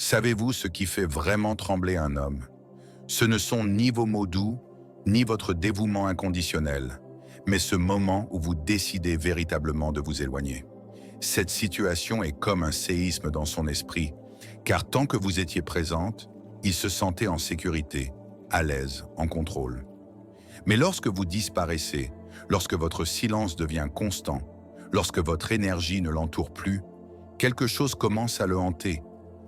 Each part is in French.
Savez-vous ce qui fait vraiment trembler un homme? Ce ne sont ni vos mots doux, ni votre dévouement inconditionnel, mais ce moment où vous décidez véritablement de vous éloigner. Cette situation est comme un séisme dans son esprit, car tant que vous étiez présente, il se sentait en sécurité, à l'aise, en contrôle. Mais lorsque vous disparaissez, lorsque votre silence devient constant, lorsque votre énergie ne l'entoure plus, quelque chose commence à le hanter,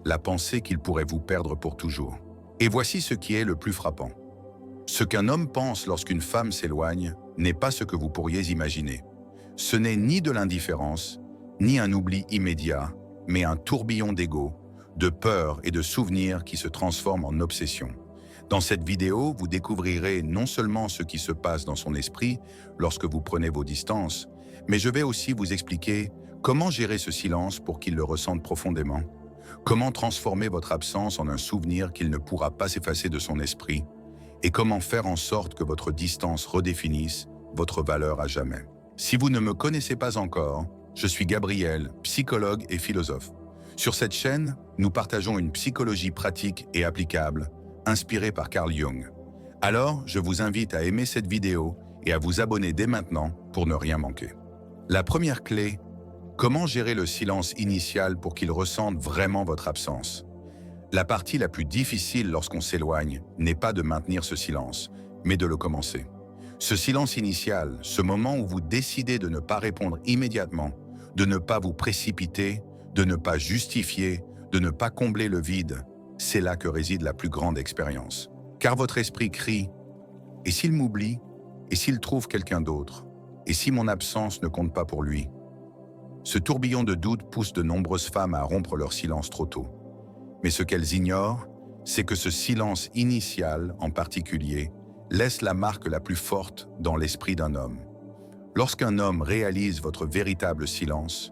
la pensée qu'il pourrait vous perdre pour toujours. Et voici ce qui est le plus frappant. Ce qu'un homme pense lorsqu'une femme s'éloigne n'est pas ce que vous pourriez imaginer. Ce n'est ni de l'indifférence, ni un oubli immédiat, mais un tourbillon d'ego, de peur et de souvenirs qui se transforme en obsession. Dans cette vidéo, vous découvrirez non seulement ce qui se passe dans son esprit lorsque vous prenez vos distances, mais je vais aussi vous expliquer comment gérer ce silence pour qu'il le ressente profondément, comment transformer votre absence en un souvenir qu'il ne pourra pas s'effacer de son esprit, et comment faire en sorte que votre distance redéfinisse votre valeur à jamais. Si vous ne me connaissez pas encore, je suis Gabriel, psychologue et philosophe. Sur cette chaîne, nous partageons une psychologie pratique et applicable, inspirée par Carl Jung. Alors, je vous invite à aimer cette vidéo et à vous abonner dès maintenant pour ne rien manquer. La première clé, comment gérer le silence initial pour qu'il ressente vraiment votre absence? La partie la plus difficile lorsqu'on s'éloigne n'est pas de maintenir ce silence, mais de le commencer. Ce silence initial, ce moment où vous décidez de ne pas répondre immédiatement, de ne pas vous précipiter, de ne pas justifier, de ne pas combler le vide, c'est là que réside la plus grande expérience. Car votre esprit crie « Et s'il m'oublie? Et s'il trouve quelqu'un d'autre? Et si mon absence ne compte pas pour lui ?» Ce tourbillon de doutes pousse de nombreuses femmes à rompre leur silence trop tôt. Mais ce qu'elles ignorent, c'est que ce silence initial, en particulier, laisse la marque la plus forte dans l'esprit d'un homme. Lorsqu'un homme réalise votre véritable silence,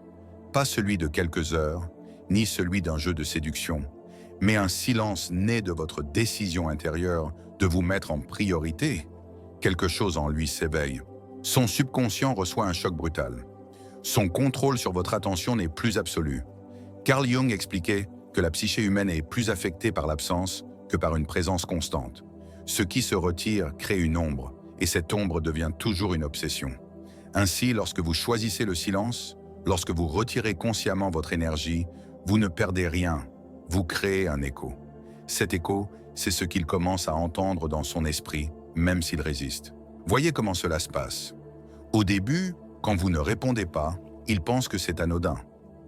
pas celui de quelques heures, ni celui d'un jeu de séduction, mais un silence né de votre décision intérieure de vous mettre en priorité, quelque chose en lui s'éveille. Son subconscient reçoit un choc brutal. Son contrôle sur votre attention n'est plus absolu. Carl Jung expliquait que la psyché humaine est plus affectée par l'absence que par une présence constante. Ce qui se retire crée une ombre, et cette ombre devient toujours une obsession. Ainsi, lorsque vous choisissez le silence, lorsque vous retirez consciemment votre énergie, vous ne perdez rien, vous créez un écho. Cet écho, c'est ce qu'il commence à entendre dans son esprit, même s'il résiste. Voyez comment cela se passe. Au début, quand vous ne répondez pas, il pense que c'est anodin.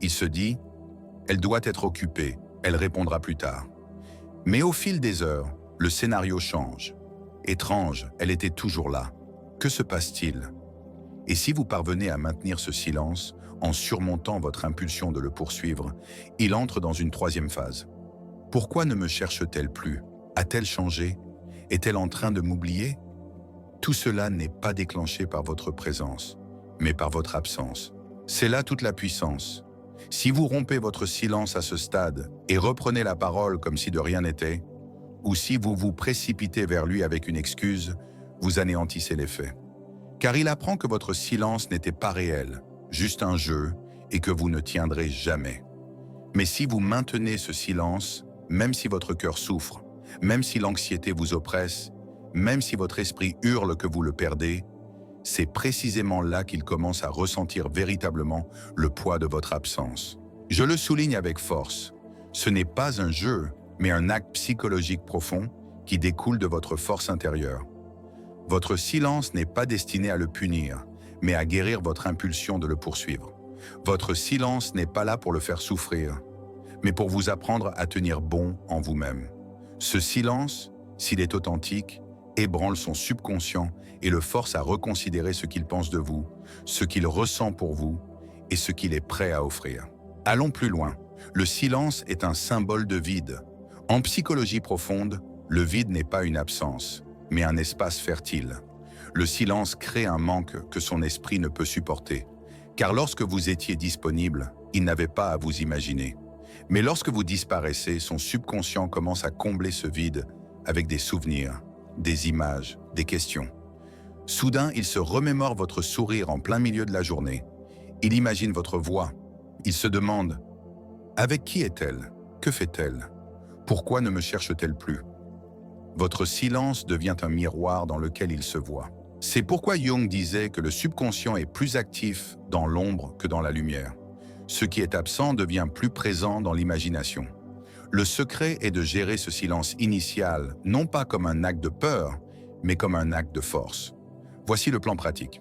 Il se dit « Elle doit être occupée, elle répondra plus tard ». Mais au fil des heures, le scénario change. Étrange, elle était toujours là. Que se passe-t-il? Et si vous parvenez à maintenir ce silence, en surmontant votre impulsion de le poursuivre, il entre dans une troisième phase. Pourquoi ne me cherche-t-elle plus? A-t-elle changé? Est-elle en train de m'oublier? Tout cela n'est pas déclenché par votre présence, mais par votre absence. C'est là toute la puissance. Si vous rompez votre silence à ce stade et reprenez la parole comme si de rien n'était, ou si vous vous précipitez vers lui avec une excuse, vous anéantissez les faits. Car il apprend que votre silence n'était pas réel, juste un jeu, et que vous ne tiendrez jamais. Mais si vous maintenez ce silence, même si votre cœur souffre, même si l'anxiété vous oppresse, même si votre esprit hurle que vous le perdez, c'est précisément là qu'il commence à ressentir véritablement le poids de votre absence. Je le souligne avec force, ce n'est pas un jeu, mais un acte psychologique profond qui découle de votre force intérieure. Votre silence n'est pas destiné à le punir, mais à guérir votre impulsion de le poursuivre. Votre silence n'est pas là pour le faire souffrir, mais pour vous apprendre à tenir bon en vous-même. Ce silence, s'il est authentique, ébranle son subconscient et le force à reconsidérer ce qu'il pense de vous, ce qu'il ressent pour vous et ce qu'il est prêt à offrir. Allons plus loin. Le silence est un symbole de vide. En psychologie profonde, le vide n'est pas une absence, mais un espace fertile. Le silence crée un manque que son esprit ne peut supporter. Car lorsque vous étiez disponible, il n'avait pas à vous imaginer. Mais lorsque vous disparaissez, son subconscient commence à combler ce vide avec des souvenirs, des images, des questions. Soudain, il se remémore votre sourire en plein milieu de la journée. Il imagine votre voix. Il se demande « Avec qui est-elle? Que fait-elle » Pourquoi ne me cherche-t-elle plus? Votre silence devient un miroir dans lequel il se voit. C'est pourquoi Jung disait que le subconscient est plus actif dans l'ombre que dans la lumière. Ce qui est absent devient plus présent dans l'imagination. Le secret est de gérer ce silence initial, non pas comme un acte de peur, mais comme un acte de force. Voici le plan pratique.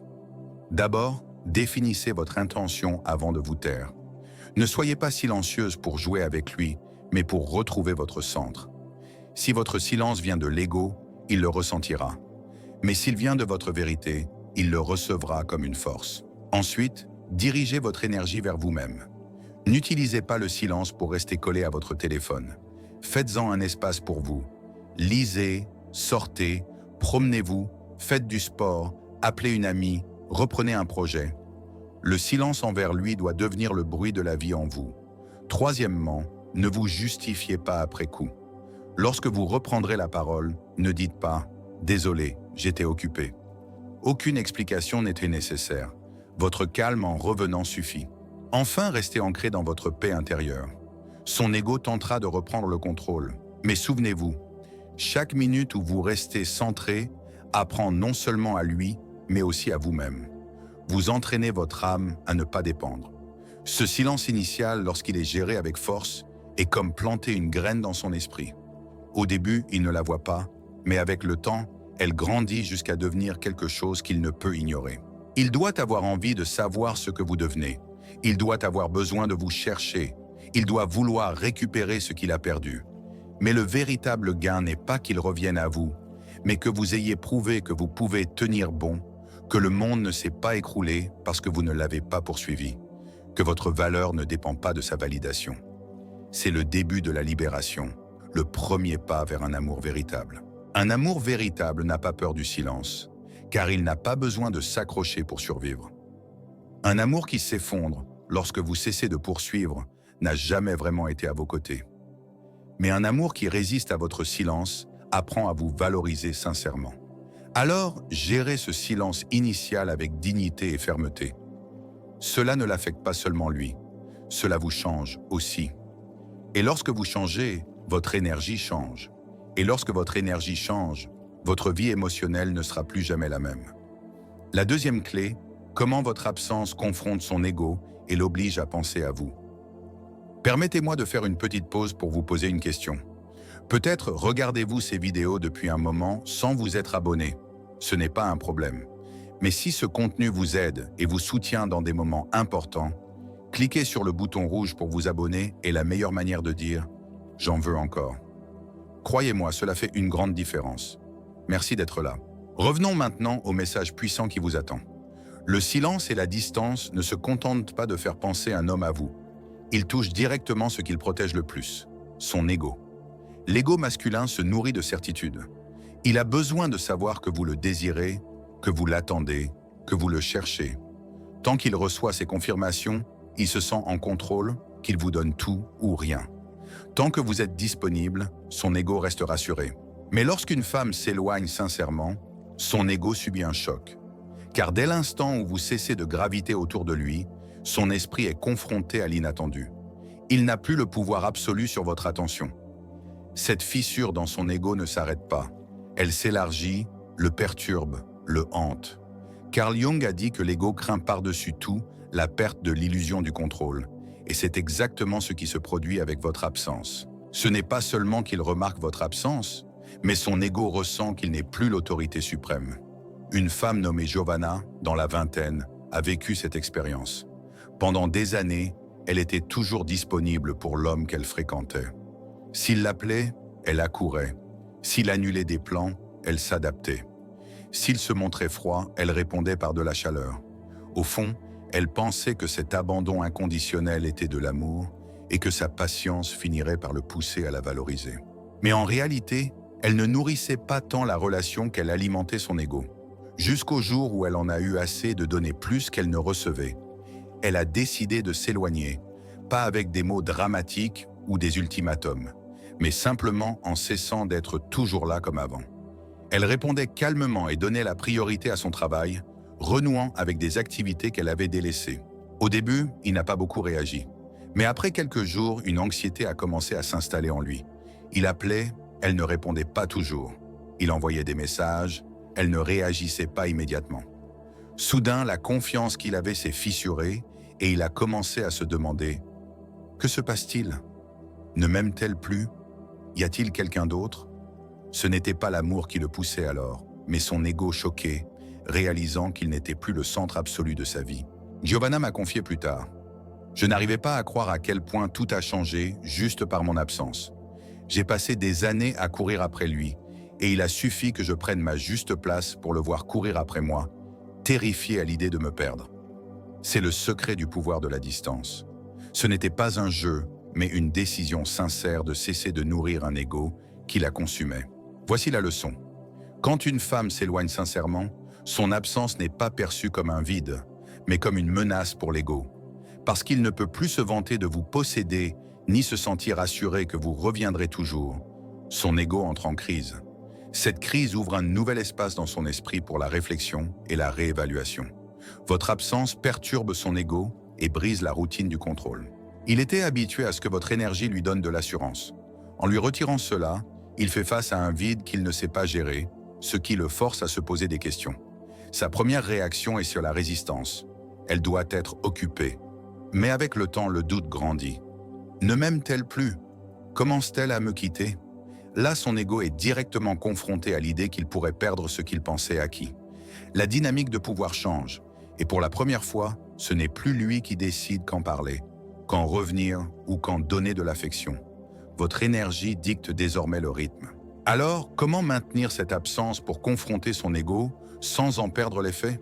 D'abord, définissez votre intention avant de vous taire. Ne soyez pas silencieuse pour jouer avec lui, mais pour retrouver votre centre. Si votre silence vient de l'ego, il le ressentira. Mais s'il vient de votre vérité, il le recevra comme une force. Ensuite, dirigez votre énergie vers vous-même. N'utilisez pas le silence pour rester collé à votre téléphone. Faites-en un espace pour vous. Lisez, sortez, promenez-vous, faites du sport, appelez une amie, reprenez un projet. Le silence envers lui doit devenir le bruit de la vie en vous. Troisièmement, ne vous justifiez pas après coup. Lorsque vous reprendrez la parole, ne dites pas « Désolé, j'étais occupé ». Aucune explication n'était nécessaire. Votre calme en revenant suffit. Enfin, restez ancré dans votre paix intérieure. Son ego tentera de reprendre le contrôle. Mais souvenez-vous, chaque minute où vous restez centré apprend non seulement à lui, mais aussi à vous-même. Vous entraînez votre âme à ne pas dépendre. Ce silence initial, lorsqu'il est géré avec force, est comme planter une graine dans son esprit. Au début, il ne la voit pas, mais avec le temps, elle grandit jusqu'à devenir quelque chose qu'il ne peut ignorer. Il doit avoir envie de savoir ce que vous devenez. Il doit avoir besoin de vous chercher. Il doit vouloir récupérer ce qu'il a perdu. Mais le véritable gain n'est pas qu'il revienne à vous, mais que vous ayez prouvé que vous pouvez tenir bon, que le monde ne s'est pas écroulé parce que vous ne l'avez pas poursuivi, que votre valeur ne dépend pas de sa validation. C'est le début de la libération, le premier pas vers un amour véritable. Un amour véritable n'a pas peur du silence, car il n'a pas besoin de s'accrocher pour survivre. Un amour qui s'effondre lorsque vous cessez de poursuivre n'a jamais vraiment été à vos côtés. Mais un amour qui résiste à votre silence apprend à vous valoriser sincèrement. Alors, gérez ce silence initial avec dignité et fermeté. Cela ne l'affecte pas seulement lui, cela vous change aussi. Et lorsque vous changez, votre énergie change. Et lorsque votre énergie change, votre vie émotionnelle ne sera plus jamais la même. La deuxième clé, comment votre absence confronte son ego et l'oblige à penser à vous. Permettez-moi de faire une petite pause pour vous poser une question. Peut-être regardez-vous ces vidéos depuis un moment sans vous être abonné. Ce n'est pas un problème. Mais si ce contenu vous aide et vous soutient dans des moments importants, cliquez sur le bouton rouge pour vous abonner est la meilleure manière de dire « J'en veux encore ». Croyez-moi, cela fait une grande différence. Merci d'être là. Revenons maintenant au message puissant qui vous attend. Le silence et la distance ne se contentent pas de faire penser un homme à vous. Ils touchent directement ce qu'il protège le plus, son ego. L'ego masculin se nourrit de certitude. Il a besoin de savoir que vous le désirez, que vous l'attendez, que vous le cherchez. Tant qu'il reçoit ces confirmations, il se sent en contrôle, qu'il vous donne tout ou rien. Tant que vous êtes disponible, son ego reste rassuré. Mais lorsqu'une femme s'éloigne sincèrement, son ego subit un choc. Car dès l'instant où vous cessez de graviter autour de lui, son esprit est confronté à l'inattendu. Il n'a plus le pouvoir absolu sur votre attention. Cette fissure dans son ego ne s'arrête pas. Elle s'élargit, le perturbe, le hante. Carl Jung a dit que l'ego craint par-dessus tout la perte de l'illusion du contrôle. Et c'est exactement ce qui se produit avec votre absence. Ce n'est pas seulement qu'il remarque votre absence, mais son ego ressent qu'il n'est plus l'autorité suprême. Une femme nommée Giovanna, dans la vingtaine, a vécu cette expérience. Pendant des années, elle était toujours disponible pour l'homme qu'elle fréquentait. S'il l'appelait, elle accourait. S'il annulait des plans, elle s'adaptait. S'il se montrait froid, elle répondait par de la chaleur. Au fond, elle pensait que cet abandon inconditionnel était de l'amour et que sa patience finirait par le pousser à la valoriser. Mais en réalité, elle ne nourrissait pas tant la relation qu'elle alimentait son ego. Jusqu'au jour où elle en a eu assez de donner plus qu'elle ne recevait. Elle a décidé de s'éloigner, pas avec des mots dramatiques ou des ultimatums, mais simplement en cessant d'être toujours là comme avant. Elle répondait calmement et donnait la priorité à son travail, renouant avec des activités qu'elle avait délaissées. Au début, il n'a pas beaucoup réagi. Mais après quelques jours, une anxiété a commencé à s'installer en lui. Il appelait, elle ne répondait pas toujours. Il envoyait des messages, elle ne réagissait pas immédiatement. Soudain, la confiance qu'il avait s'est fissurée et il a commencé à se demander « Que se passe-t-il? Ne m'aime-t-elle plus? Y a-t-il quelqu'un d'autre ?» Ce n'était pas l'amour qui le poussait alors, mais son ego choqué, réalisant qu'il n'était plus le centre absolu de sa vie. Giovanna m'a confié plus tard. Je n'arrivais pas à croire à quel point tout a changé juste par mon absence. J'ai passé des années à courir après lui, et il a suffi que je prenne ma juste place pour le voir courir après moi, terrifié à l'idée de me perdre. C'est le secret du pouvoir de la distance. Ce n'était pas un jeu, mais une décision sincère de cesser de nourrir un ego qui la consumait. Voici la leçon. Quand une femme s'éloigne sincèrement, son absence n'est pas perçue comme un vide, mais comme une menace pour l'ego. Parce qu'il ne peut plus se vanter de vous posséder, ni se sentir assuré que vous reviendrez toujours. Son ego entre en crise. Cette crise ouvre un nouvel espace dans son esprit pour la réflexion et la réévaluation. Votre absence perturbe son ego et brise la routine du contrôle. Il était habitué à ce que votre énergie lui donne de l'assurance. En lui retirant cela, il fait face à un vide qu'il ne sait pas gérer, ce qui le force à se poser des questions. Sa première réaction est sur la résistance. Elle doit être occupée. Mais avec le temps, le doute grandit. Ne m'aime-t-elle plus? Commence-t-elle à me quitter? Là, son ego est directement confronté à l'idée qu'il pourrait perdre ce qu'il pensait acquis. La dynamique de pouvoir change, et pour la première fois, ce n'est plus lui qui décide quand parler, quand revenir ou quand donner de l'affection. Votre énergie dicte désormais le rythme. Alors, comment maintenir cette absence pour confronter son ego sans en perdre l'effet?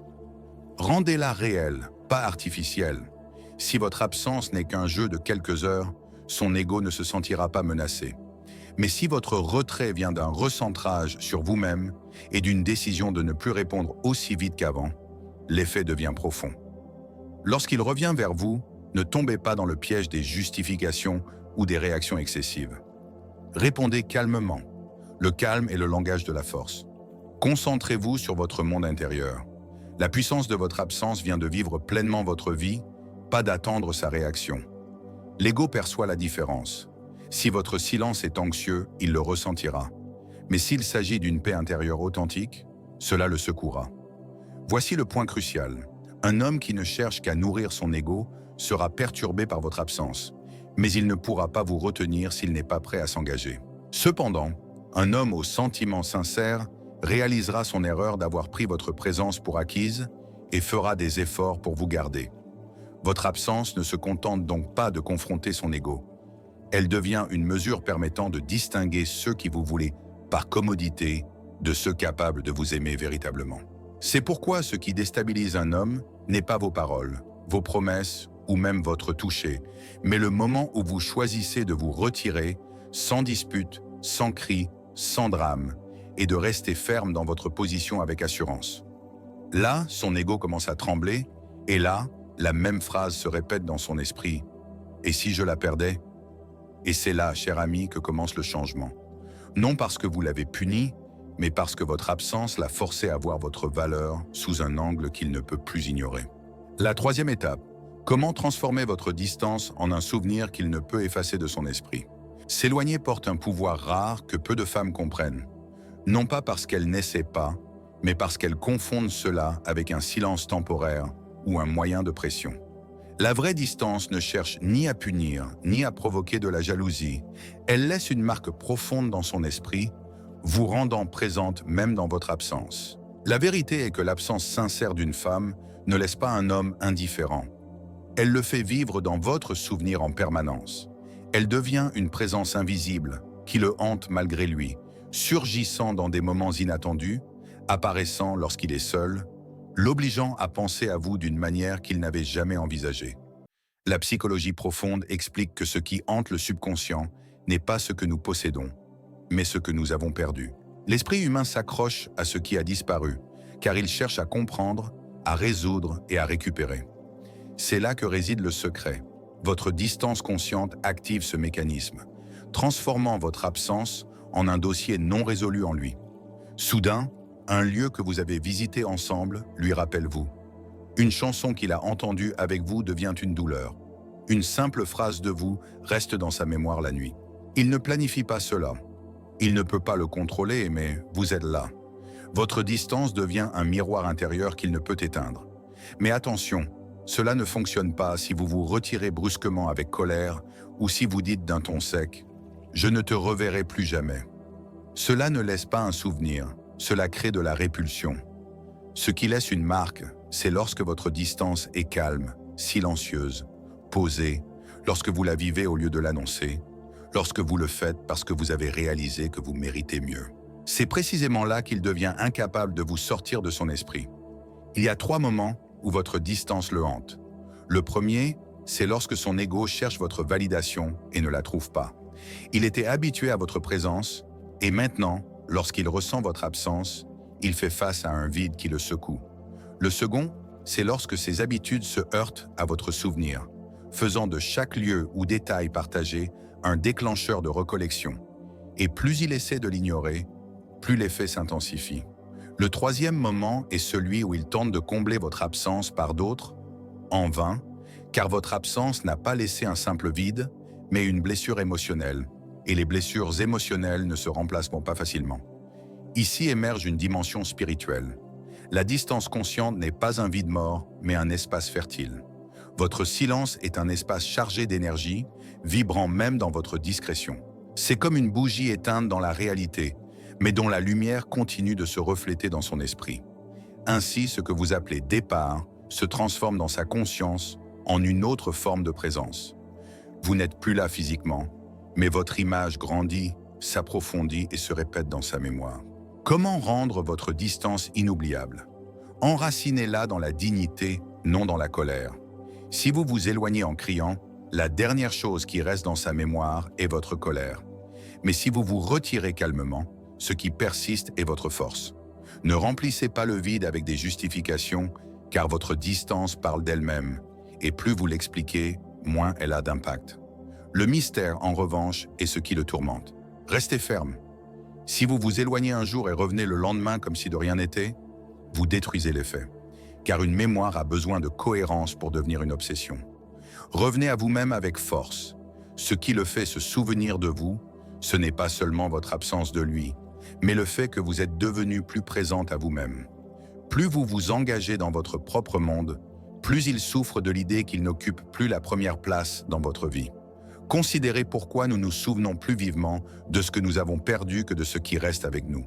Rendez-la réelle, pas artificielle. Si votre absence n'est qu'un jeu de quelques heures, son ego ne se sentira pas menacé. Mais si votre retrait vient d'un recentrage sur vous-même et d'une décision de ne plus répondre aussi vite qu'avant, l'effet devient profond. Lorsqu'il revient vers vous, ne tombez pas dans le piège des justifications ou des réactions excessives. Répondez calmement. Le calme est le langage de la force. Concentrez-vous sur votre monde intérieur. La puissance de votre absence vient de vivre pleinement votre vie, pas d'attendre sa réaction. L'ego perçoit la différence. Si votre silence est anxieux, il le ressentira. Mais s'il s'agit d'une paix intérieure authentique, cela le secouera. Voici le point crucial. Un homme qui ne cherche qu'à nourrir son ego sera perturbé par votre absence, mais il ne pourra pas vous retenir s'il n'est pas prêt à s'engager. Cependant, un homme aux sentiments sincères réalisera son erreur d'avoir pris votre présence pour acquise et fera des efforts pour vous garder. Votre absence ne se contente donc pas de confronter son ego. Elle devient une mesure permettant de distinguer ceux qui vous voulez par commodité de ceux capables de vous aimer véritablement. C'est pourquoi ce qui déstabilise un homme n'est pas vos paroles, vos promesses ou même votre toucher, mais le moment où vous choisissez de vous retirer sans dispute, sans cri, sans drame, et de rester ferme dans votre position avec assurance. Là, son ego commence à trembler, et là, la même phrase se répète dans son esprit. « Et si je la perdais ?» Et c'est là, cher ami, que commence le changement. Non parce que vous l'avez puni, mais parce que votre absence l'a forcé à voir votre valeur sous un angle qu'il ne peut plus ignorer. La troisième étape, comment transformer votre distance en un souvenir qu'il ne peut effacer de son esprit. S'éloigner porte un pouvoir rare que peu de femmes comprennent. Non pas parce qu'elles n'essaient pas, mais parce qu'elles confondent cela avec un silence temporaire ou un moyen de pression. La vraie distance ne cherche ni à punir, ni à provoquer de la jalousie. Elle laisse une marque profonde dans son esprit, vous rendant présente même dans votre absence. La vérité est que l'absence sincère d'une femme ne laisse pas un homme indifférent. Elle le fait vivre dans votre souvenir en permanence. Elle devient une présence invisible qui le hante malgré lui, surgissant dans des moments inattendus, apparaissant lorsqu'il est seul, l'obligeant à penser à vous d'une manière qu'il n'avait jamais envisagée. La psychologie profonde explique que ce qui hante le subconscient n'est pas ce que nous possédons, mais ce que nous avons perdu. L'esprit humain s'accroche à ce qui a disparu, car il cherche à comprendre, à résoudre et à récupérer. C'est là que réside le secret. Votre distance consciente active ce mécanisme, transformant votre absence en un dossier non résolu en lui. Soudain, un lieu que vous avez visité ensemble lui rappelle vous. Une chanson qu'il a entendue avec vous devient une douleur. Une simple phrase de vous reste dans sa mémoire la nuit. Il ne planifie pas cela. Il ne peut pas le contrôler, mais vous êtes là. Votre distance devient un miroir intérieur qu'il ne peut éteindre. Mais attention, cela ne fonctionne pas si vous vous retirez brusquement avec colère ou si vous dites d'un ton sec « Je ne te reverrai plus jamais ». Cela ne laisse pas un souvenir, cela crée de la répulsion. Ce qui laisse une marque, c'est lorsque votre distance est calme, silencieuse, posée, lorsque vous la vivez au lieu de l'annoncer, lorsque vous le faites parce que vous avez réalisé que vous méritez mieux. C'est précisément là qu'il devient incapable de vous sortir de son esprit. Il y a 3 moments où votre distance le hante. Le premier, c'est lorsque son ego cherche votre validation et ne la trouve pas. Il était habitué à votre présence, et maintenant, lorsqu'il ressent votre absence, il fait face à un vide qui le secoue. Le second, c'est lorsque ses habitudes se heurtent à votre souvenir, faisant de chaque lieu ou détail partagé un déclencheur de recollection. Et plus il essaie de l'ignorer, plus l'effet s'intensifie. Le troisième moment est celui où il tente de combler votre absence par d'autres, en vain, car votre absence n'a pas laissé un simple vide, mais une blessure émotionnelle, et les blessures émotionnelles ne se remplaceront pas facilement. Ici émerge une dimension spirituelle. La distance consciente n'est pas un vide mort, mais un espace fertile. Votre silence est un espace chargé d'énergie, vibrant même dans votre discrétion. C'est comme une bougie éteinte dans la réalité, mais dont la lumière continue de se refléter dans son esprit. Ainsi, ce que vous appelez départ se transforme dans sa conscience en une autre forme de présence. Vous n'êtes plus là physiquement, mais votre image grandit, s'approfondit et se répète dans sa mémoire. Comment rendre votre distance inoubliable? Enracinez-la dans la dignité, non dans la colère. Si vous vous éloignez en criant, la dernière chose qui reste dans sa mémoire est votre colère. Mais si vous vous retirez calmement, ce qui persiste est votre force. Ne remplissez pas le vide avec des justifications, car votre distance parle d'elle-même, et plus vous l'expliquez, moins elle a d'impact. Le mystère, en revanche, est ce qui le tourmente. Restez ferme. Si vous vous éloignez un jour et revenez le lendemain comme si de rien n'était, vous détruisez l'effet, car une mémoire a besoin de cohérence pour devenir une obsession. Revenez à vous-même avec force. Ce qui le fait se souvenir de vous, ce n'est pas seulement votre absence de lui, mais le fait que vous êtes devenu plus présente à vous-même. Plus vous vous engagez dans votre propre monde, plus il souffre de l'idée qu'il n'occupe plus la première place dans votre vie. Considérez pourquoi nous nous souvenons plus vivement de ce que nous avons perdu que de ce qui reste avec nous.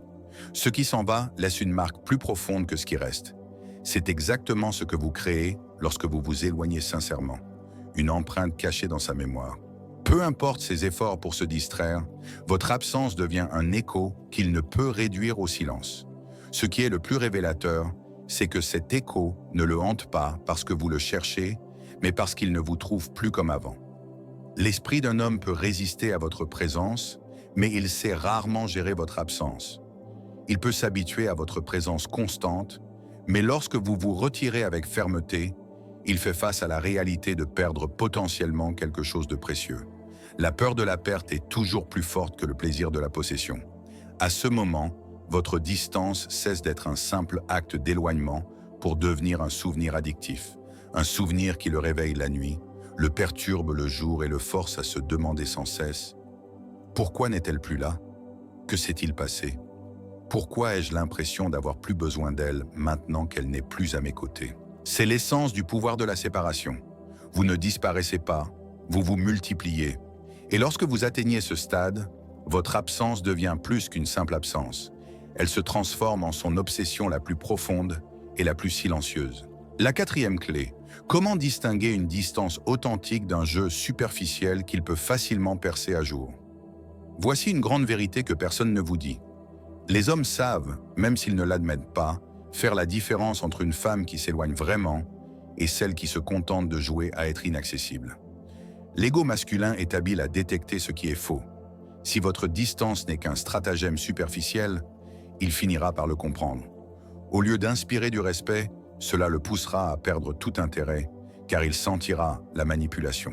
Ce qui s'en va laisse une marque plus profonde que ce qui reste. C'est exactement ce que vous créez lorsque vous vous éloignez sincèrement. Une empreinte cachée dans sa mémoire. Peu importe ses efforts pour se distraire, votre absence devient un écho qu'il ne peut réduire au silence. Ce qui est le plus révélateur, c'est que cet écho ne le hante pas parce que vous le cherchez, mais parce qu'il ne vous trouve plus comme avant. L'esprit d'un homme peut résister à votre présence, mais il sait rarement gérer votre absence. Il peut s'habituer à votre présence constante, mais lorsque vous vous retirez avec fermeté, il fait face à la réalité de perdre potentiellement quelque chose de précieux. La peur de la perte est toujours plus forte que le plaisir de la possession. À ce moment, votre distance cesse d'être un simple acte d'éloignement pour devenir un souvenir addictif, un souvenir qui le réveille la nuit, le perturbe le jour et le force à se demander sans cesse « Pourquoi n'est-elle plus là? Que s'est-il passé? Pourquoi ai-je l'impression d'avoir plus besoin d'elle maintenant qu'elle n'est plus à mes côtés ?» C'est l'essence du pouvoir de la séparation. Vous ne disparaissez pas, vous vous multipliez. Et lorsque vous atteignez ce stade, votre absence devient plus qu'une simple absence. Elle se transforme en son obsession la plus profonde et la plus silencieuse. La quatrième clé, comment distinguer une distance authentique d'un jeu superficiel qu'il peut facilement percer à jour? Voici une grande vérité que personne ne vous dit. Les hommes savent, même s'ils ne l'admettent pas, faire la différence entre une femme qui s'éloigne vraiment et celle qui se contente de jouer à être inaccessible. L'ego masculin est habile à détecter ce qui est faux. Si votre distance n'est qu'un stratagème superficiel, il finira par le comprendre. Au lieu d'inspirer du respect, cela le poussera à perdre tout intérêt, car il sentira la manipulation.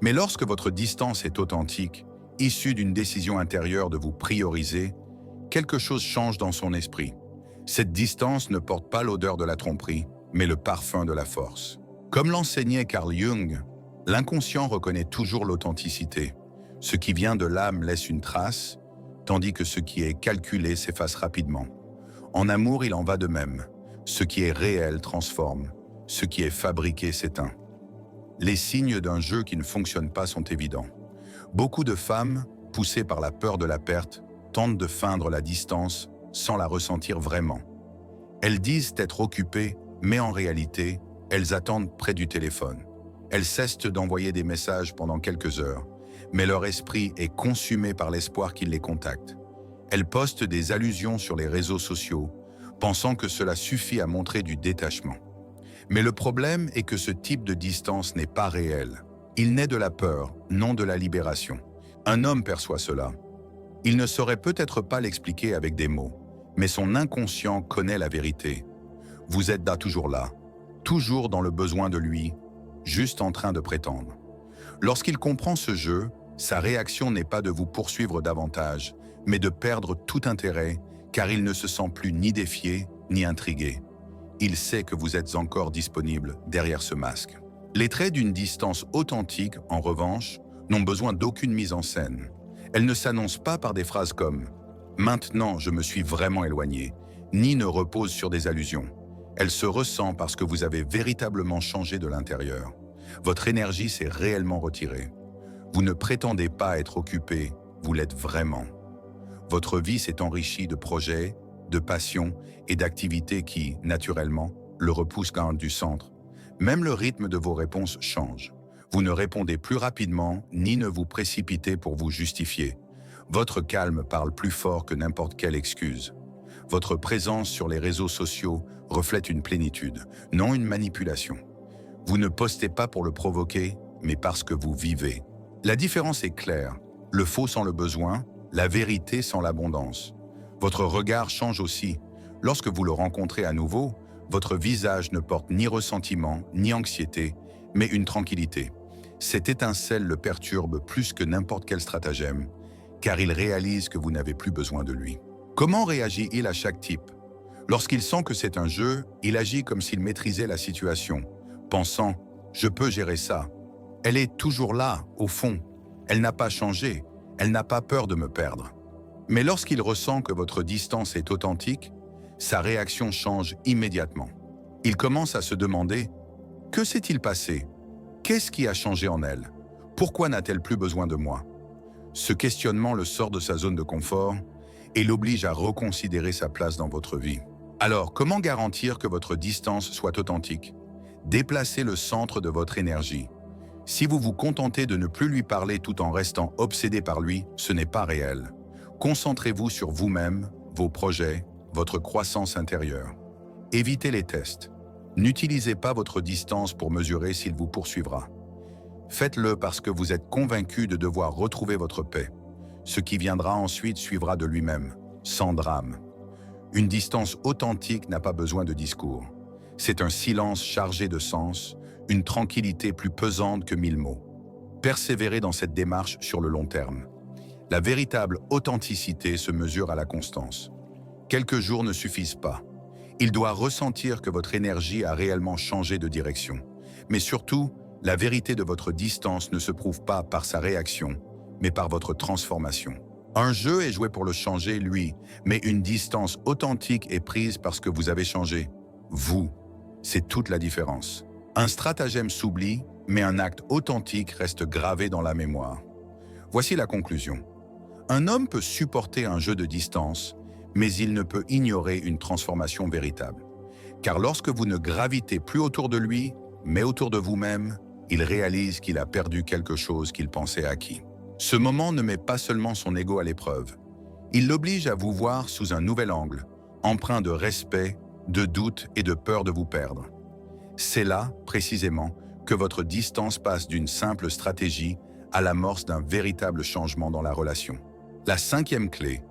Mais lorsque votre distance est authentique, issue d'une décision intérieure de vous prioriser, quelque chose change dans son esprit. Cette distance ne porte pas l'odeur de la tromperie, mais le parfum de la force. Comme l'enseignait Carl Jung, l'inconscient reconnaît toujours l'authenticité. Ce qui vient de l'âme laisse une trace, tandis que ce qui est calculé s'efface rapidement. En amour, il en va de même. Ce qui est réel transforme, ce qui est fabriqué s'éteint. Les signes d'un jeu qui ne fonctionne pas sont évidents. Beaucoup de femmes, poussées par la peur de la perte, tentent de feindre la distance sans la ressentir vraiment. Elles disent être occupées, mais en réalité, elles attendent près du téléphone. Elles cessent d'envoyer des messages pendant quelques heures, mais leur esprit est consumé par l'espoir qu'ils les contactent. Elles postent des allusions sur les réseaux sociaux, pensant que cela suffit à montrer du détachement. Mais le problème est que ce type de distance n'est pas réel. Il naît de la peur, non de la libération. Un homme perçoit cela. Il ne saurait peut-être pas l'expliquer avec des mots, mais son inconscient connaît la vérité. Vous êtes toujours là, toujours dans le besoin de lui, juste en train de prétendre. Lorsqu'il comprend ce jeu, sa réaction n'est pas de vous poursuivre davantage, mais de perdre tout intérêt, car il ne se sent plus ni défié, ni intrigué. Il sait que vous êtes encore disponible derrière ce masque. Les traits d'une distance authentique, en revanche, n'ont besoin d'aucune mise en scène. Elles ne s'annoncent pas par des phrases comme « Maintenant, je me suis vraiment éloigné », ni ne reposent sur des allusions. Elle se ressent parce que vous avez véritablement changé de l'intérieur. Votre énergie s'est réellement retirée. Vous ne prétendez pas être occupé, vous l'êtes vraiment. Votre vie s'est enrichie de projets, de passions et d'activités qui, naturellement, le repoussent du centre. Même le rythme de vos réponses change. Vous ne répondez plus rapidement ni ne vous précipitez pour vous justifier. Votre calme parle plus fort que n'importe quelle excuse. Votre présence sur les réseaux sociaux reflète une plénitude, non une manipulation. Vous ne postez pas pour le provoquer, mais parce que vous vivez. La différence est claire. Le faux sans le besoin, la vérité sans l'abondance. Votre regard change aussi. Lorsque vous le rencontrez à nouveau, votre visage ne porte ni ressentiment, ni anxiété, mais une tranquillité. Cette étincelle le perturbe plus que n'importe quel stratagème, car il réalise que vous n'avez plus besoin de lui. Comment réagit-il à chaque type? Lorsqu'il sent que c'est un jeu, il agit comme s'il maîtrisait la situation, pensant « je peux gérer ça ». Elle est toujours là, au fond. Elle n'a pas changé, elle n'a pas peur de me perdre. Mais lorsqu'il ressent que votre distance est authentique, sa réaction change immédiatement. Il commence à se demander « que s'est-il passé? Qu'est-ce qui a changé en elle? Pourquoi n'a-t-elle plus besoin de moi ?» Ce questionnement le sort de sa zone de confort et l'oblige à reconsidérer sa place dans votre vie. Alors, comment garantir que votre distance soit authentique? Déplacez le centre de votre énergie. Si vous vous contentez de ne plus lui parler tout en restant obsédé par lui, ce n'est pas réel. Concentrez-vous sur vous-même, vos projets, votre croissance intérieure. Évitez les tests. N'utilisez pas votre distance pour mesurer s'il vous poursuivra. Faites-le parce que vous êtes convaincu de devoir retrouver votre paix. Ce qui viendra ensuite suivra de lui-même, sans drame. Une distance authentique n'a pas besoin de discours. C'est un silence chargé de sens, une tranquillité plus pesante que 1000 mots. Persévérez dans cette démarche sur le long terme. La véritable authenticité se mesure à la constance. Quelques jours ne suffisent pas. Il doit ressentir que votre énergie a réellement changé de direction. Mais surtout, la vérité de votre distance ne se prouve pas par sa réaction, mais par votre transformation. Un jeu est joué pour le changer, lui, mais une distance authentique est prise parce que vous avez changé. Vous, c'est toute la différence. Un stratagème s'oublie, mais un acte authentique reste gravé dans la mémoire. Voici la conclusion. Un homme peut supporter un jeu de distance, mais il ne peut ignorer une transformation véritable. Car lorsque vous ne gravitez plus autour de lui, mais autour de vous-même, il réalise qu'il a perdu quelque chose qu'il pensait acquis. Ce moment ne met pas seulement son ego à l'épreuve. Il l'oblige à vous voir sous un nouvel angle, empreint de respect, de doute et de peur de vous perdre. C'est là, précisément, que votre distance passe d'une simple stratégie à l'amorce d'un véritable changement dans la relation. La 5e clé,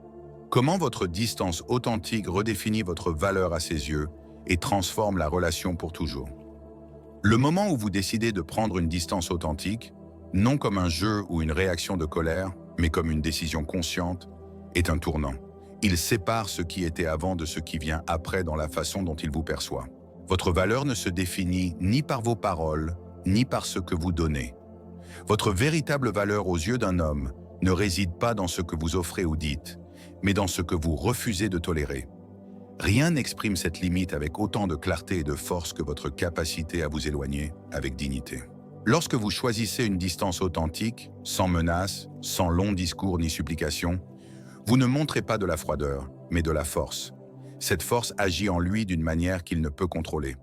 comment votre distance authentique redéfinit votre valeur à ses yeux et transforme la relation pour toujours. Le moment où vous décidez de prendre une distance authentique, non comme un jeu ou une réaction de colère, mais comme une décision consciente, est un tournant. Il sépare ce qui était avant de ce qui vient après dans la façon dont il vous perçoit. Votre valeur ne se définit ni par vos paroles, ni par ce que vous donnez. Votre véritable valeur aux yeux d'un homme ne réside pas dans ce que vous offrez ou dites, mais dans ce que vous refusez de tolérer. Rien n'exprime cette limite avec autant de clarté et de force que votre capacité à vous éloigner avec dignité. Lorsque vous choisissez une distance authentique, sans menace, sans long discours ni supplication, vous ne montrez pas de la froideur, mais de la force. Cette force agit en lui d'une manière qu'il ne peut contrôler.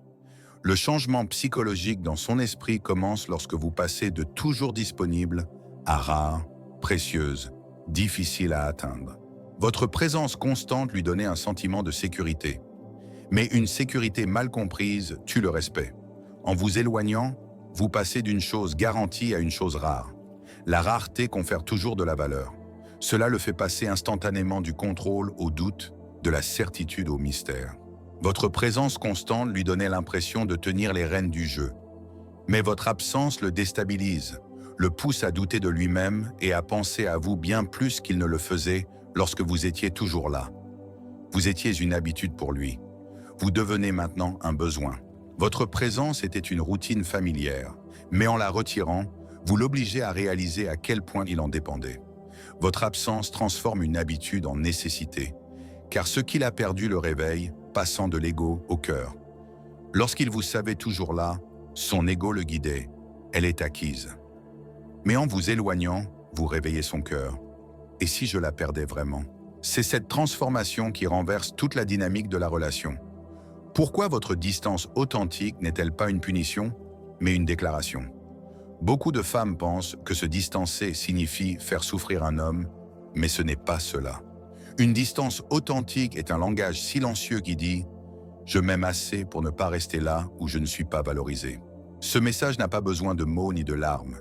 Le changement psychologique dans son esprit commence lorsque vous passez de toujours disponible à rare, précieuse, difficile à atteindre. Votre présence constante lui donnait un sentiment de sécurité. Mais une sécurité mal comprise tue le respect. En vous éloignant, vous passez d'une chose garantie à une chose rare. La rareté confère toujours de la valeur. Cela le fait passer instantanément du contrôle au doute, de la certitude au mystère. Votre présence constante lui donnait l'impression de tenir les rênes du jeu. Mais votre absence le déstabilise, le pousse à douter de lui-même et à penser à vous bien plus qu'il ne le faisait lorsque vous étiez toujours là. Vous étiez une habitude pour lui. Vous devenez maintenant un besoin. Votre présence était une routine familière, mais en la retirant, vous l'obligez à réaliser à quel point il en dépendait. Votre absence transforme une habitude en nécessité, car ce qu'il a perdu le réveille, passant de l'ego au cœur. Lorsqu'il vous savait toujours là, son ego le guidait, elle est acquise. Mais en vous éloignant, vous réveillez son cœur. Et si je la perdais vraiment? C'est cette transformation qui renverse toute la dynamique de la relation. Pourquoi votre distance authentique n'est-elle pas une punition, mais une déclaration? Beaucoup de femmes pensent que se distancer signifie faire souffrir un homme, mais ce n'est pas cela. Une distance authentique est un langage silencieux qui dit « Je m'aime assez pour ne pas rester là où je ne suis pas valorisé ». Ce message n'a pas besoin de mots ni de larmes.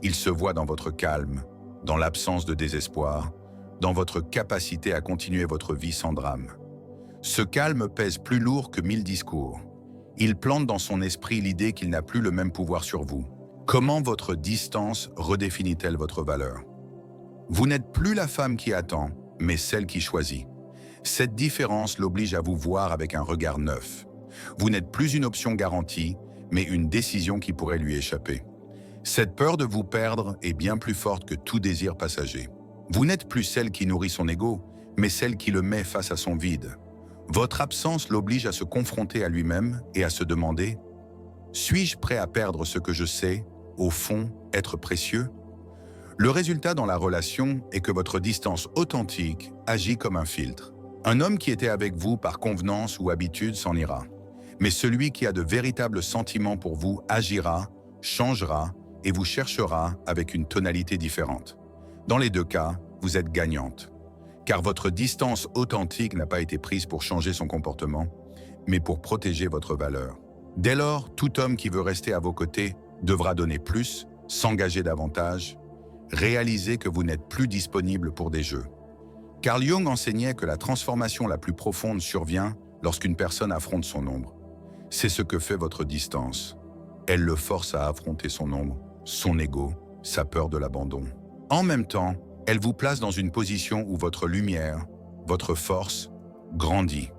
Il se voit dans votre calme, dans l'absence de désespoir, dans votre capacité à continuer votre vie sans drame. Ce calme pèse plus lourd que 1000 discours. Il plante dans son esprit l'idée qu'il n'a plus le même pouvoir sur vous. Comment votre distance redéfinit-elle votre valeur? Vous n'êtes plus la femme qui attend, mais celle qui choisit. Cette différence l'oblige à vous voir avec un regard neuf. Vous n'êtes plus une option garantie, mais une décision qui pourrait lui échapper. Cette peur de vous perdre est bien plus forte que tout désir passager. Vous n'êtes plus celle qui nourrit son ego, mais celle qui le met face à son vide. Votre absence l'oblige à se confronter à lui-même et à se demander « Suis-je prêt à perdre ce que je sais, au fond, être précieux ?» Le résultat dans la relation est que votre distance authentique agit comme un filtre. Un homme qui était avec vous par convenance ou habitude s'en ira. Mais celui qui a de véritables sentiments pour vous agira, changera et vous cherchera avec une tonalité différente. Dans les deux cas, vous êtes gagnante. Car votre distance authentique n'a pas été prise pour changer son comportement, mais pour protéger votre valeur. Dès lors, tout homme qui veut rester à vos côtés devra donner plus, s'engager davantage, réaliser que vous n'êtes plus disponible pour des jeux. Carl Jung enseignait que la transformation la plus profonde survient lorsqu'une personne affronte son ombre. C'est ce que fait votre distance. Elle le force à affronter son ombre, son ego, sa peur de l'abandon. En même temps, elle vous place dans une position où votre lumière, votre force, grandit.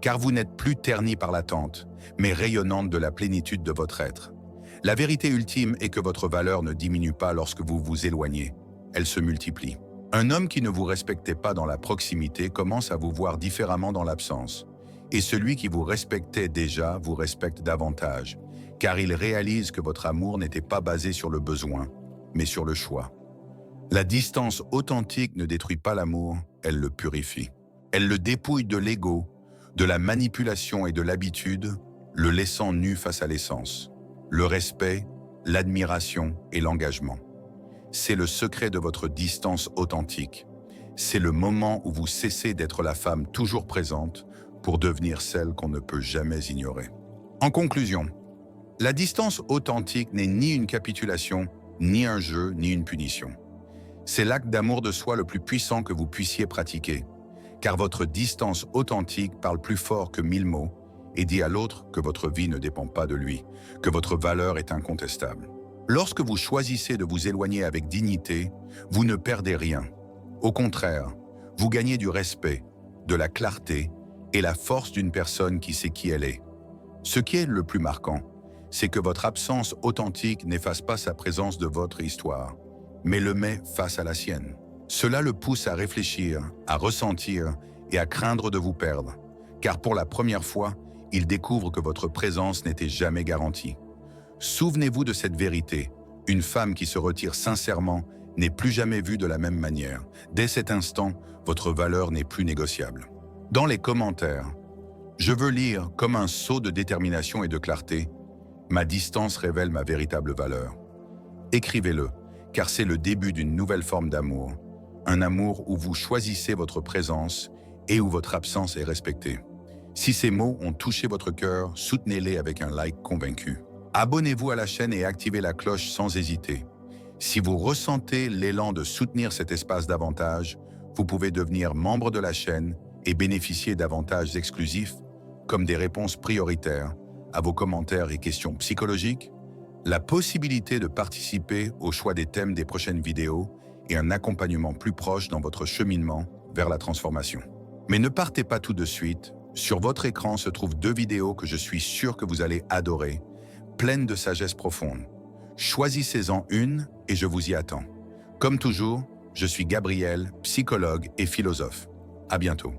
Car vous n'êtes plus ternie par l'attente, mais rayonnante de la plénitude de votre être. La vérité ultime est que votre valeur ne diminue pas lorsque vous vous éloignez, elle se multiplie. Un homme qui ne vous respectait pas dans la proximité commence à vous voir différemment dans l'absence. Et celui qui vous respectait déjà vous respecte davantage, car il réalise que votre amour n'était pas basé sur le besoin, mais sur le choix. La distance authentique ne détruit pas l'amour, elle le purifie. Elle le dépouille de l'ego, de la manipulation et de l'habitude, le laissant nu face à l'essence. Le respect, l'admiration et l'engagement. C'est le secret de votre distance authentique. C'est le moment où vous cessez d'être la femme toujours présente pour devenir celle qu'on ne peut jamais ignorer. En conclusion, la distance authentique n'est ni une capitulation, ni un jeu, ni une punition. C'est l'acte d'amour de soi le plus puissant que vous puissiez pratiquer, car votre distance authentique parle plus fort que 1000 mots et dit à l'autre que votre vie ne dépend pas de lui, que votre valeur est incontestable. Lorsque vous choisissez de vous éloigner avec dignité, vous ne perdez rien. Au contraire, vous gagnez du respect, de la clarté et la force d'une personne qui sait qui elle est. Ce qui est le plus marquant, c'est que votre absence authentique n'efface pas sa présence de votre histoire, mais le met face à la sienne. Cela le pousse à réfléchir, à ressentir et à craindre de vous perdre, car pour la première fois, il découvre que votre présence n'était jamais garantie. Souvenez-vous de cette vérité, une femme qui se retire sincèrement n'est plus jamais vue de la même manière. Dès cet instant, votre valeur n'est plus négociable. Dans les commentaires, je veux lire comme un sceau de détermination et de clarté, ma distance révèle ma véritable valeur. Écrivez-le, car c'est le début d'une nouvelle forme d'amour, un amour où vous choisissez votre présence et où votre absence est respectée. Si ces mots ont touché votre cœur, soutenez-les avec un like convaincu. Abonnez-vous à la chaîne et activez la cloche sans hésiter. Si vous ressentez l'élan de soutenir cet espace davantage, vous pouvez devenir membre de la chaîne et bénéficier d'avantages exclusifs comme des réponses prioritaires à vos commentaires et questions psychologiques, la possibilité de participer au choix des thèmes des prochaines vidéos et un accompagnement plus proche dans votre cheminement vers la transformation. Mais ne partez pas tout de suite. Sur votre écran se trouvent 2 vidéos que je suis sûr que vous allez adorer, pleines de sagesse profonde. Choisissez-en une et je vous y attends. Comme toujours, je suis Gabriel, psychologue et philosophe. À bientôt.